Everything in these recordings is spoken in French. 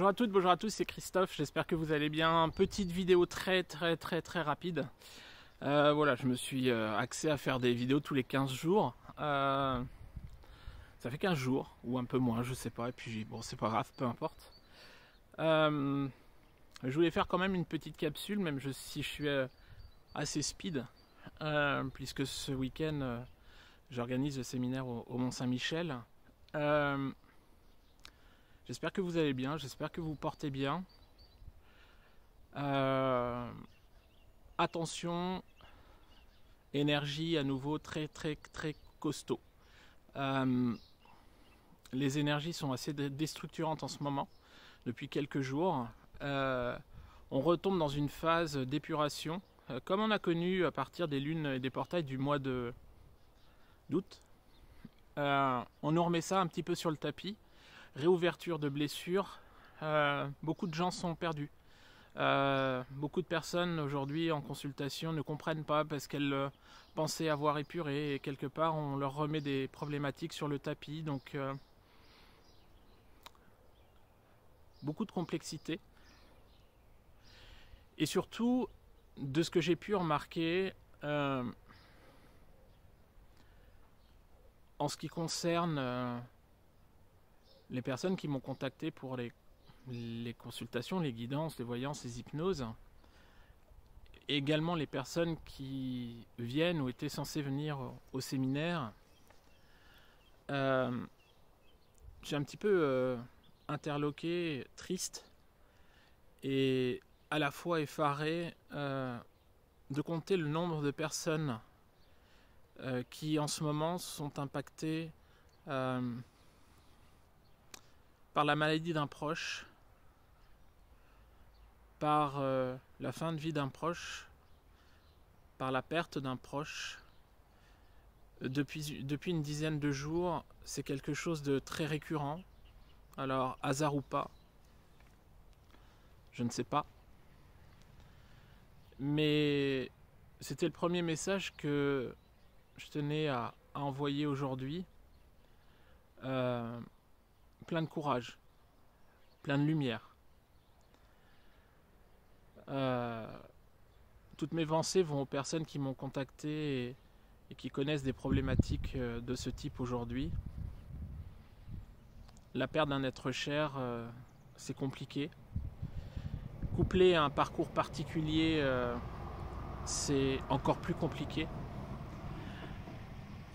Bonjour à toutes, bonjour à tous, c'est Christophe, j'espère que vous allez bien. Petite vidéo très rapide. Voilà, je me suis axé à faire des vidéos tous les 15 jours. Ça fait 15 jours, ou un peu moins, je sais pas, et puis bon, c'est pas grave, peu importe. Je voulais faire quand même une petite capsule, même si je suis assez speed, puisque ce week-end, j'organise le séminaire au Mont-Saint-Michel. J'espère que vous allez bien, j'espère que vous portez bien. Attention, énergie à nouveau très costaud. Les énergies sont assez déstructurantes en ce moment, depuis quelques jours. On retombe dans une phase d'épuration, comme on a connu à partir des lunes et des portails du mois d'août. On nous remet ça un petit peu sur le tapis. Réouverture de blessures. Beaucoup de gens sont perdus. Beaucoup de personnes aujourd'hui en consultation ne comprennent pas parce qu'elles pensaient avoir épuré et quelque part on leur remet des problématiques sur le tapis, donc beaucoup de complexité. Et surtout, de ce que j'ai pu remarquer, en ce qui concerne les personnes qui m'ont contacté pour les consultations, les guidances, les voyances, les hypnoses, et également les personnes qui viennent ou étaient censées venir au séminaire, j'ai un petit peu interloqué, triste et à la fois effaré de compter le nombre de personnes qui en ce moment sont impactées par la maladie d'un proche, par la fin de vie d'un proche, par la perte d'un proche. Depuis une dizaine de jours, c'est quelque chose de très récurrent. Alors, hasard ou pas, je ne sais pas. Mais c'était le premier message que je tenais à envoyer aujourd'hui. Plein de courage, plein de lumière. Toutes mes pensées vont aux personnes qui m'ont contacté et qui connaissent des problématiques de ce type aujourd'hui. La perte d'un être cher, c'est compliqué. Couplé à un parcours particulier, c'est encore plus compliqué.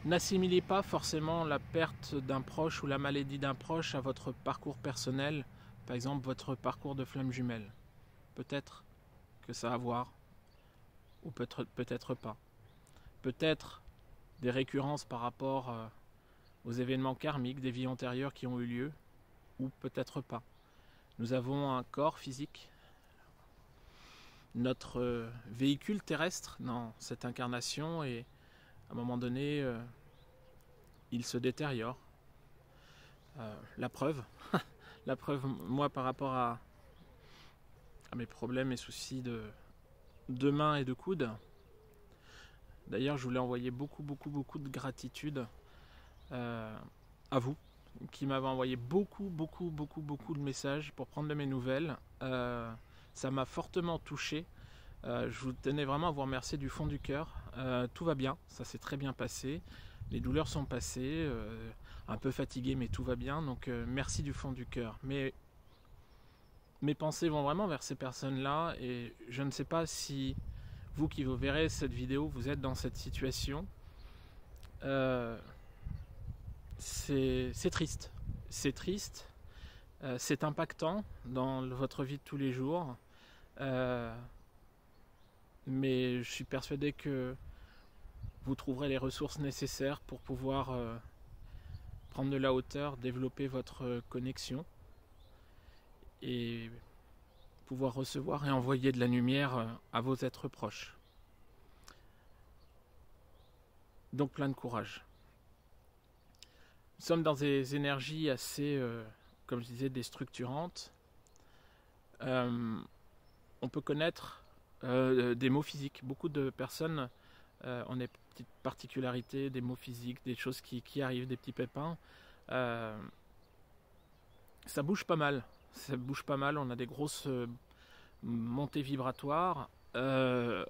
N'assimilez pas forcément la perte d'un proche ou la maladie d'un proche à votre parcours personnel, par exemple votre parcours de flamme jumelle. Peut-être que ça a à voir, ou peut-être pas. Peut-être des récurrences par rapport aux événements karmiques des vies antérieures qui ont eu lieu, ou peut-être pas. Nous avons un corps physique, notre véhicule terrestre dans cette incarnation, et à un moment donné, il se détériore. La preuve, moi par rapport à mes problèmes et soucis de mains et de coudes. D'ailleurs, je voulais envoyer beaucoup de gratitude à vous, qui m'avez envoyé beaucoup de messages pour prendre de mes nouvelles. Ça m'a fortement touché. Je vous tenais vraiment à vous remercier du fond du cœur. Tout va bien, ça s'est très bien passé. Les douleurs sont passées, un peu fatigué, mais tout va bien. Donc merci du fond du cœur. Mais mes pensées vont vraiment vers ces personnes-là, et je ne sais pas si vous qui vous verrez cette vidéo, vous êtes dans cette situation. C'est triste. C'est triste. C'est impactant dans votre vie de tous les jours. Mais je suis persuadé que vous trouverez les ressources nécessaires pour pouvoir prendre de la hauteur, développer votre connexion et pouvoir recevoir et envoyer de la lumière à vos êtres proches. Donc plein de courage. Nous sommes dans des énergies assez, comme je disais, déstructurantes. On peut connaître des maux physiques. Beaucoup de personnes ont des petites particularités, des maux physiques, des choses qui arrivent, des petits pépins. Ça bouge pas mal. ça bouge pas mal, on a des grosses montées vibratoires. La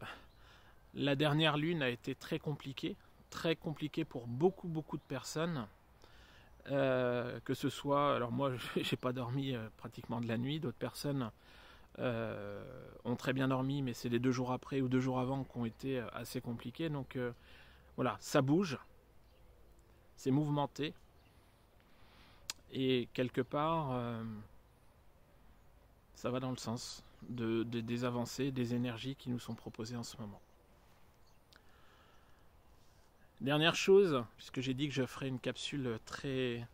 dernière lune a été très compliquée pour beaucoup de personnes. Que ce soit, alors moi j'ai pas dormi pratiquement de la nuit, d'autres personnes ont très bien dormi, mais c'est les 2 jours après ou 2 jours avant qui ont été assez compliqués. Donc voilà, ça bouge, c'est mouvementé, et quelque part ça va dans le sens des avancées, des énergies qui nous sont proposées en ce moment. Dernière chose, puisque j'ai dit que je ferai une capsule très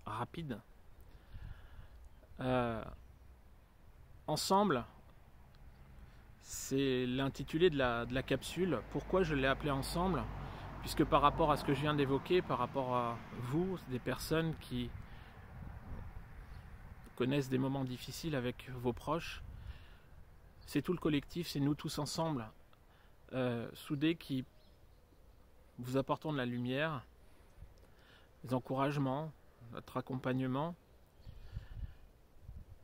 rapide. Ensemble, c'est l'intitulé de la capsule. Pourquoi je l'ai appelé Ensemble? Puisque par rapport à ce que je viens d'évoquer, par rapport à vous, des personnes qui connaissent des moments difficiles avec vos proches, c'est tout le collectif, c'est nous tous ensemble, soudés, qui vous apportons de la lumière, des encouragements, notre accompagnement.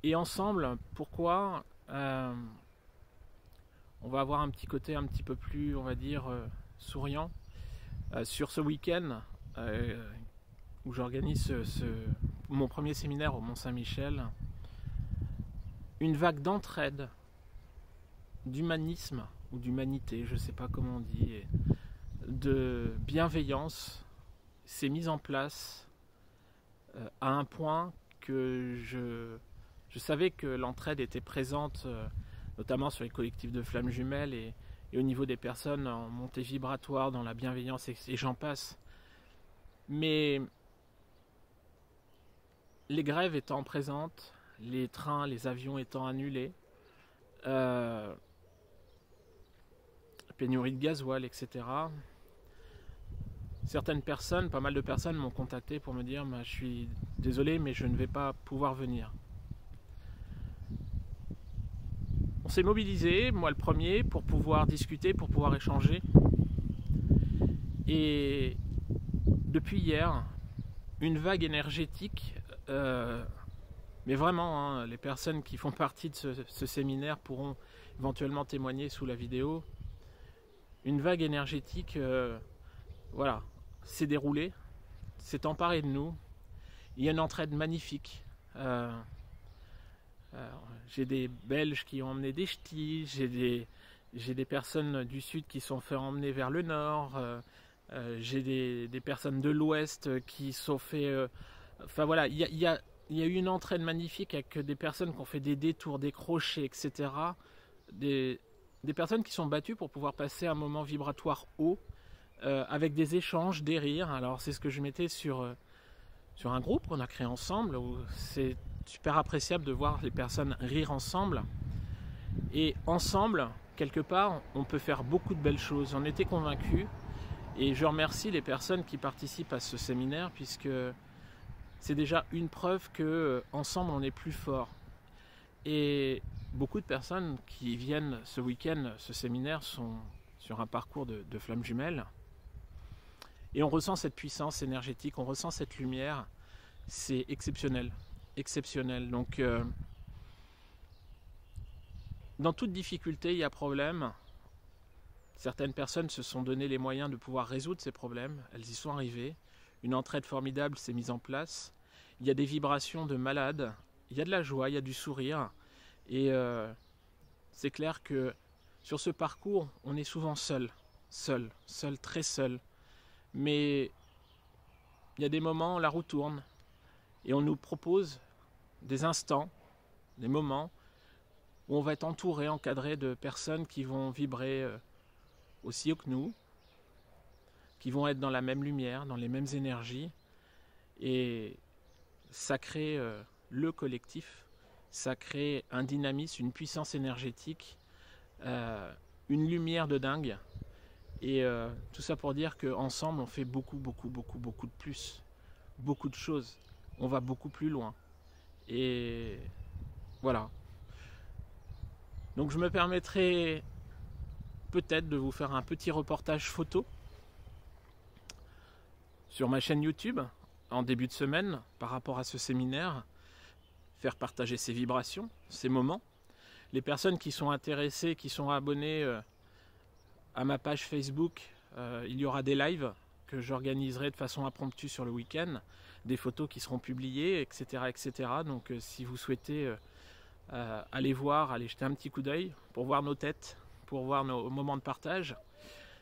Et ensemble, pourquoi on va avoir un petit côté un petit peu plus, on va dire, souriant sur ce week-end où j'organise mon premier séminaire au Mont-Saint-Michel. Une vague d'entraide, d'humanisme ou d'humanité, je ne sais pas comment on dit, de bienveillance s'est mise en place à un point que je savais que l'entraide était présente, notamment sur les collectifs de flammes jumelles et au niveau des personnes en montée vibratoire, dans la bienveillance, et j'en passe. Mais les grèves étant présentes, les trains, les avions étant annulés, pénurie de gasoil, etc. Certaines personnes, pas mal de personnes m'ont contacté pour me dire « Je suis désolé, mais je ne vais pas pouvoir venir ». On s'est mobilisé, moi le premier, pour pouvoir discuter, pour pouvoir échanger. Et depuis hier, une vague énergétique, mais vraiment, les personnes qui font partie de ce séminaire pourront éventuellement témoigner sous la vidéo. Une vague énergétique, voilà, s'est déroulée, s'est emparée de nous. Il y a une entraide magnifique. J'ai des Belges qui ont emmené des ch'tis, j'ai des personnes du sud qui sont fait emmener vers le nord, j'ai des personnes de l'ouest qui sont fait... enfin voilà, il y a eu une entraide magnifique avec des personnes qui ont fait des détours, des crochets, etc. Des personnes qui sont battues pour pouvoir passer un moment vibratoire haut, avec des échanges, des rires. Alors c'est ce que je mettais sur un groupe qu'on a créé ensemble, où c'est super appréciable de voir les personnes rire ensemble. Et ensemble, quelque part, on peut faire beaucoup de belles choses. J'en étais convaincu. Et je remercie les personnes qui participent à ce séminaire, puisque c'est déjà une preuve que ensemble on est plus fort. Et beaucoup de personnes qui viennent ce week-end, ce séminaire, sont sur un parcours de flammes jumelles. Et on ressent cette puissance énergétique, on ressent cette lumière. C'est exceptionnel. Exceptionnel. Donc, dans toute difficulté, il y a problème. Certaines personnes se sont donné les moyens de pouvoir résoudre ces problèmes. Elles y sont arrivées. Une entraide formidable s'est mise en place. Il y a des vibrations de malades. Il y a de la joie, il y a du sourire. Et c'est clair que sur ce parcours, on est souvent seul, très seul. Mais il y a des moments où la roue tourne et on nous propose des instants, des moments où on va être entouré, encadré de personnes qui vont vibrer aussi haut que nous, qui vont être dans la même lumière, dans les mêmes énergies, et ça crée le collectif, ça crée un dynamisme, une puissance énergétique, une lumière de dingue, et tout ça pour dire qu'ensemble on fait beaucoup de plus, beaucoup de choses, on va beaucoup plus loin, et voilà. Donc je me permettrai peut-être de vous faire un petit reportage photo sur ma chaîne YouTube en début de semaine par rapport à ce séminaire. faire partager ces vibrations, ces moments. Les personnes qui sont intéressées, qui sont abonnées à ma page Facebook, il y aura des lives que j'organiserai de façon impromptue sur le week-end, des photos qui seront publiées, etc. etc. Donc si vous souhaitez aller voir, aller jeter un petit coup d'œil pour voir nos têtes, pour voir nos moments de partage.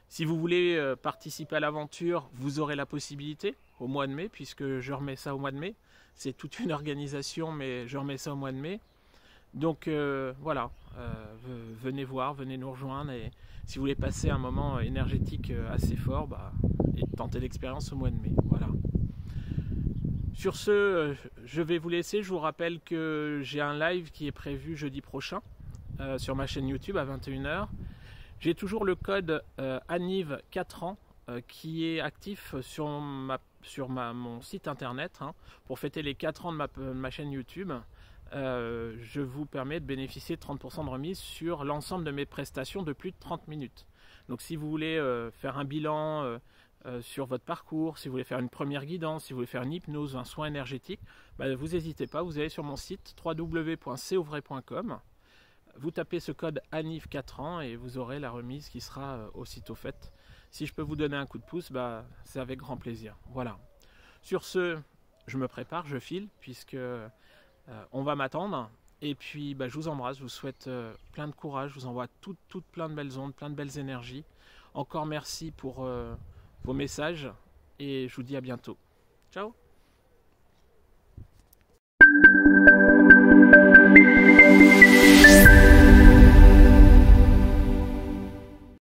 Si vous voulez participer à l'aventure, vous aurez la possibilité au mois de mai, puisque je remets ça au mois de mai. C'est toute une organisation, mais je remets ça au mois de mai. Donc voilà, venez voir, venez nous rejoindre. Et si vous voulez passer un moment énergétique assez fort, et tenter l'expérience au mois de mai. Voilà. Sur ce, je vais vous laisser. Je vous rappelle que j'ai un live qui est prévu jeudi prochain sur ma chaîne YouTube à 21h. J'ai toujours le code ANIV 4 ans qui est actif sur mon site internet pour fêter les 4 ans de ma chaîne YouTube. Je vous permets de bénéficier de 30% de remise sur l'ensemble de mes prestations de plus de 30 minutes. Donc si vous voulez faire un bilan sur votre parcours, si vous voulez faire une première guidance, si vous voulez faire une hypnose, un soin énergétique, vous n'hésitez pas, vous allez sur mon site www.couvray.com, vous tapez ce code ANIV 4 ans et vous aurez la remise qui sera aussitôt faite. Si je peux vous donner un coup de pouce, c'est avec grand plaisir. Voilà. Sur ce, je me prépare, je file, puisque on va m'attendre. Et puis je vous embrasse, je vous souhaite plein de courage, je vous envoie toutes plein de belles ondes, plein de belles énergies. Encore merci pour vos messages et je vous dis à bientôt. Ciao!